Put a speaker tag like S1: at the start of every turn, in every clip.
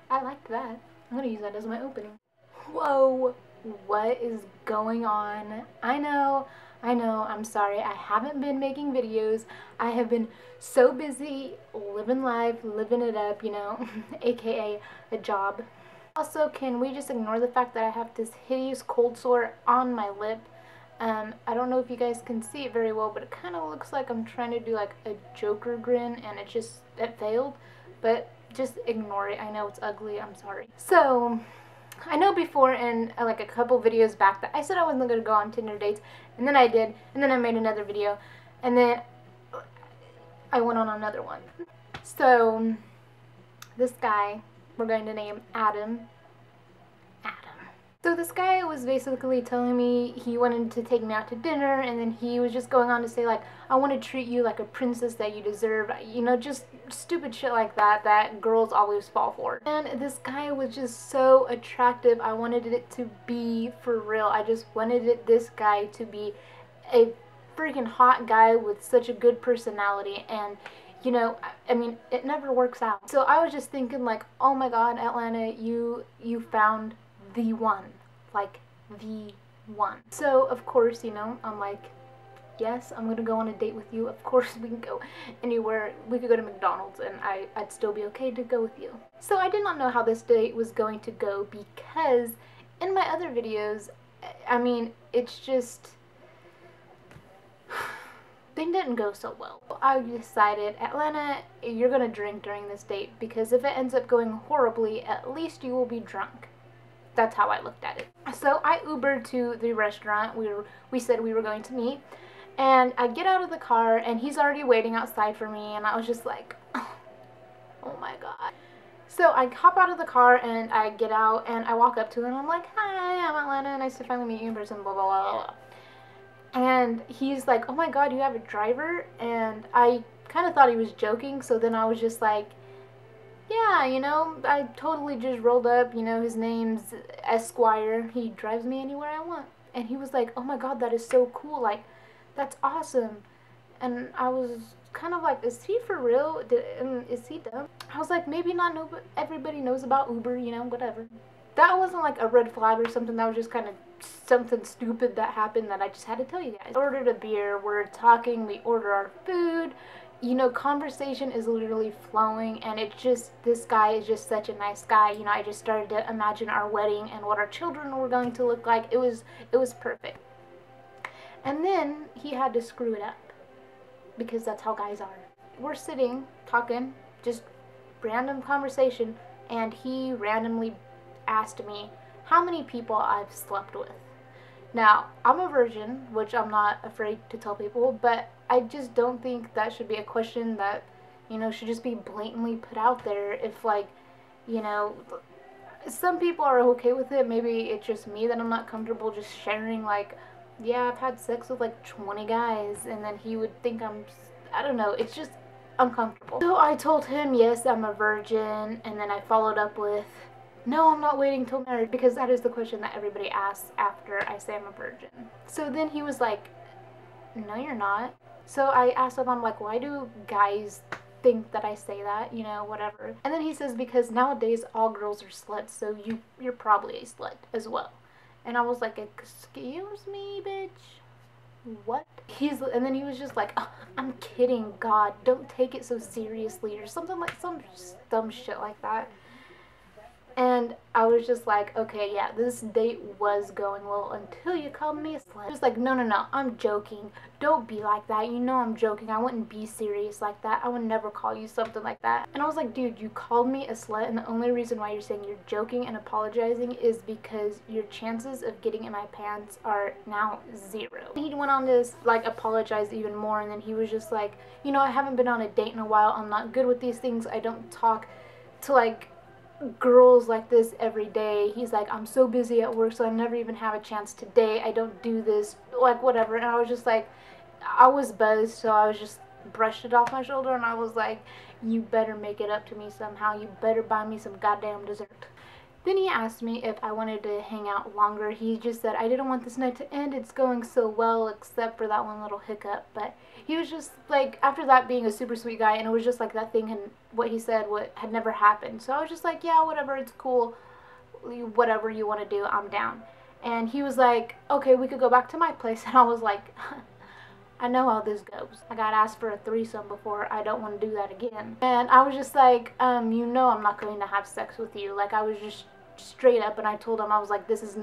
S1: I like that. I'm gonna use that as my opening. Whoa, what is going on? I know, I'm sorry. I haven't been making videos. I have been so busy living life, living it up, you know, aka a job. Also, can we just ignore the fact that I have this hideous cold sore on my lip? I don't know if you guys can see it very well, but it kind of looks like I'm trying to do like a Joker grin and it failed. But just ignore it. I know it's ugly. I'm sorry. So, I know before in like a couple videos back that I said I wasn't going to go on Tinder dates, and then I did, and then I made another video, and then I went on another one. So, this guy, we're going to name Adam. So this guy was basically telling me he wanted to take me out to dinner, and then he was just going on to say like, I want to treat you like a princess that you deserve, you know, just stupid shit like that girls always fall for. And this guy was just so attractive. I wanted it to be for real. I just wanted this guy to be a freaking hot guy with such a good personality, and you know, I mean, it never works out. So I was just thinking like, oh my god, Atlanta, you found the one, like the one. So of course, you know, I'm like, yes, I'm gonna go on a date with you. Of course we can go anywhere. We could go to McDonald's and I'd still be okay to go with you. So I did not know how this date was going to go, because in my other videos, I mean, it's just they didn't go so well. I decided, Atlanta, you're gonna drink during this date, because if it ends up going horribly, at least you will be drunk. That's how I looked at it. So I Ubered to the restaurant we said we were going to meet, and I get out of the car and he's already waiting outside for me, and I was just like, oh my god. So I hop out of the car and I get out and I walk up to him and I'm like, hi, I'm Atlanta, nice to finally meet you in person, blah blah blah blah. And he's like, oh my god, you have a driver? And I kind of thought he was joking, so then I was just like, yeah, you know, I totally just rolled up, you know, his name's Esquire, he drives me anywhere I want. And he was like, oh my god, that is so cool, like, that's awesome. And I was kind of like, is he for real? Is he dumb? I was like, maybe not, no, but everybody knows about Uber, you know, whatever. That wasn't like a red flag or something, that was just kind of something stupid that happened that I just had to tell you guys. I ordered a beer, we're talking, we order our food. You know, conversation is literally flowing, and it's just, this guy is just such a nice guy. You know, I just started to imagine our wedding and what our children were going to look like. It was perfect. And then he had to screw it up, because that's how guys are. We're sitting, talking, just random conversation, and he randomly asked me how many people I've slept with. Now, I'm a virgin, which I'm not afraid to tell people, but I just don't think that should be a question that, you know, should just be blatantly put out there. If, like, you know, some people are okay with it. Maybe it's just me that I'm not comfortable just sharing, like, yeah, I've had sex with, like, 20 guys, and then he would think I don't know, it's just uncomfortable. So I told him, yes, I'm a virgin, and then I followed up with, no, I'm not waiting till marriage, because that is the question that everybody asks after I say I'm a virgin. So then he was like, no, you're not. So I asked him, I'm like, why do guys think that I say that, you know, whatever. And then he says, because nowadays all girls are sluts, so you're probably a slut as well. And I was like, excuse me, bitch? What? And then he was just like, oh, I'm kidding, God, don't take it so seriously, or something like, some dumb shit like that. And I was just like, okay, yeah, this date was going well until you called me a slut. He was like, no, I'm joking. Don't be like that. You know I'm joking. I wouldn't be serious like that. I would never call you something like that. And I was like, dude, you called me a slut, and the only reason why you're saying you're joking and apologizing is because your chances of getting in my pants are now 0. He went on to, like, apologize even more, and then he was just like, you know, I haven't been on a date in a while. I'm not good with these things. I don't talk to, like, girls like this every day. He's like, I'm so busy at work, so I never even have a chance to date. I don't do this, like, whatever. And I was just like, I was buzzed, so I was just brushed it off my shoulder, and I was like, you better make it up to me somehow. You better buy me some goddamn dessert. Then he asked me if I wanted to hang out longer. He just said, I didn't want this night to end. It's going so well, except for that one little hiccup. But he was just like, after that, being a super sweet guy, and it was just like that thing, and what he said what had never happened. So I was just like, yeah, whatever, it's cool. Whatever you want to do, I'm down. And he was like, okay, we could go back to my place. And I was like, I know how this goes. I got asked for a threesome before. I don't want to do that again. And I was just like, you know I'm not going to have sex with you. Like, I was just straight up, and I told him, I was like, it's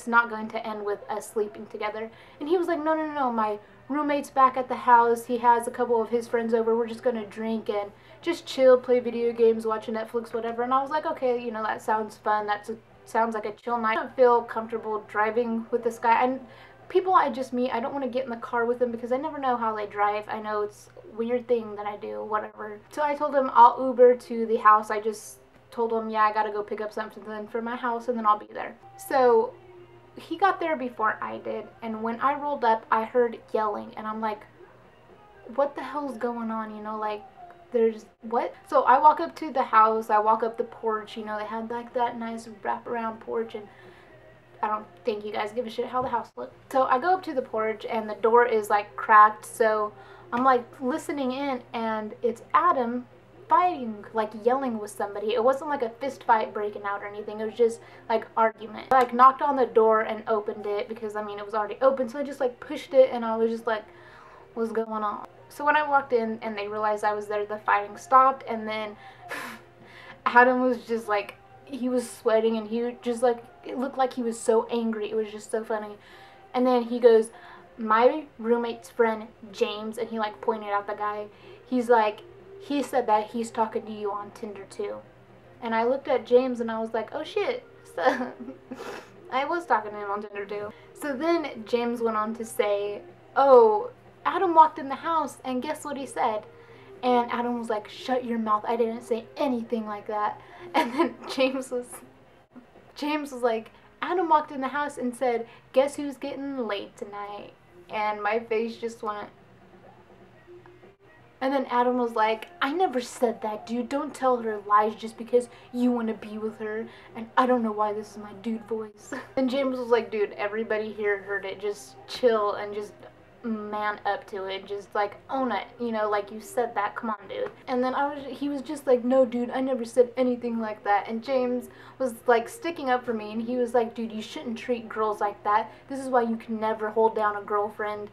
S1: not going to end with us sleeping together. And he was like, no, my roommate's back at the house. He has a couple of his friends over. We're just going to drink and just chill, play video games, watch Netflix, whatever. And I was like, okay, you know, that sounds fun. Sounds like a chill night. I don't feel comfortable driving with this guy. And people I just meet, I don't want to get in the car with them because I never know how they drive. I know it's a weird thing that I do, whatever. So I told him I'll Uber to the house. I just told him, yeah, I gotta go pick up something for my house and then I'll be there. So he got there before I did, and when I rolled up, I heard yelling, and I'm like, what the hell's going on, you know, like, there's what? So I walk up to the house, I walk up the porch, you know, they had like that nice wraparound porch, and I don't think you guys give a shit how the house looked. So I go up to the porch, and the door is like cracked, so I'm like listening in, and it's Adam fighting, like yelling with somebody. It wasn't like a fist fight breaking out or anything. It was just like argument. I like knocked on the door and opened it because I mean it was already open, so I just like pushed it, and I was just like, what's going on? So when I walked in and they realized I was there, the fighting stopped, and then Adam was just like, he was sweating, and he just like, it looked like he was so angry. It was just so funny. And then he goes, my roommate's friend James, and he like pointed out the guy. He's like, he said that he's talking to you on Tinder too. And I looked at James and I was like, oh shit. So I was talking to him on Tinder too. So then James went on to say, oh, Adam walked in the house and guess what he said? And Adam was like, shut your mouth. I didn't say anything like that. And then James was like, Adam walked in the house and said, guess who's getting laid tonight? And my face just went. And then Adam was like, I never said that, dude. Don't tell her lies just because you want to be with her. And I don't know why this is my dude voice. And James was like, dude, everybody here heard it. Just chill and just man up to it. Just like own it. You know, like you said that. Come on, dude. And then he was just like, no, dude, I never said anything like that. And James was like sticking up for me. And he was like, dude, you shouldn't treat girls like that. This is why you can never hold down a girlfriend.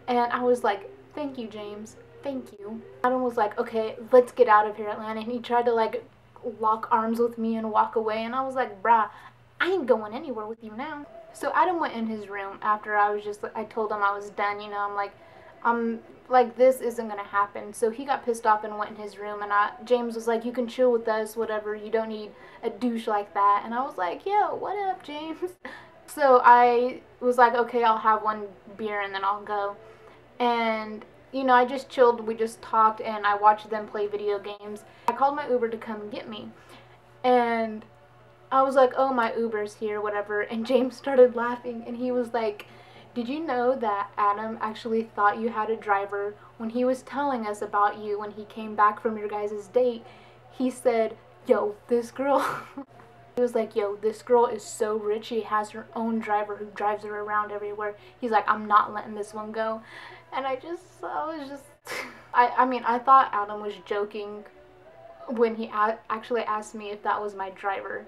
S1: And I was like, thank you, James. Thank you. Adam was like, okay, let's get out of here, Atlanta. And he tried to like lock arms with me and walk away. And I was like, brah, I ain't going anywhere with you now. So Adam went in his room after I told him I was done, you know. I'm like, this isn't going to happen. So he got pissed off and went in his room. And James was like, you can chill with us, whatever. You don't need a douche like that. And I was like, yo, what up, James? So I was like, okay, I'll have one beer and then I'll go. And you know, I just chilled, we just talked, and I watched them play video games. I called my Uber to come get me, and I was like, oh, my Uber's here, whatever, and James started laughing, and he was like, did you know that Adam actually thought you had a driver? When he was telling us about you when he came back from your guys' date, he said, yo, this girl... He was like, yo, this girl is so rich, she has her own driver who drives her around everywhere. He's like, I'm not letting this one go. And I was just, I mean, I thought Adam was joking when he actually asked me if that was my driver.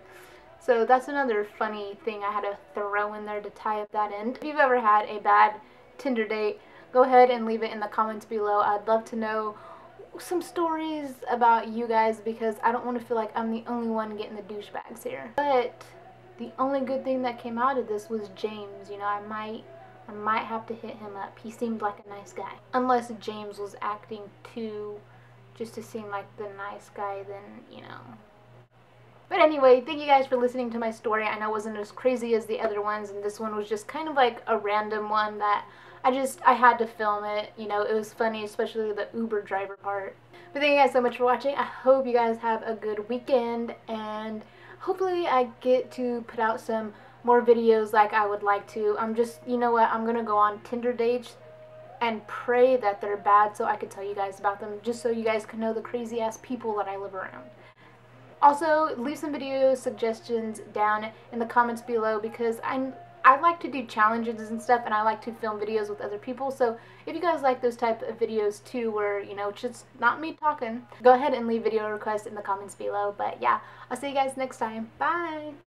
S1: So that's another funny thing I had to throw in there to tie up that end. If you've ever had a bad Tinder date, go ahead and leave it in the comments below. I'd love to know some stories about you guys because I don't want to feel like I'm the only one getting the douchebags here. But the only good thing that came out of this was James. You know, I might have to hit him up. He seemed like a nice guy. Unless James was acting too just to seem like the nice guy, then, you know. But anyway, thank you guys for listening to my story. I know it wasn't as crazy as the other ones, and this one was just kind of like a random one that I had to film it. You know, it was funny, especially the Uber driver part. But thank you guys so much for watching. I hope you guys have a good weekend, and hopefully I get to put out some more videos like I would like to. You know what, I'm gonna go on Tinder dates and pray that they're bad so I could tell you guys about them, just so you guys can know the crazy ass people that I live around. Also, leave some video suggestions down in the comments below, because I like to do challenges and stuff, and I like to film videos with other people. So if you guys like those type of videos too, where, you know, it's just not me talking, go ahead and leave video requests in the comments below. But yeah, I'll see you guys next time. Bye!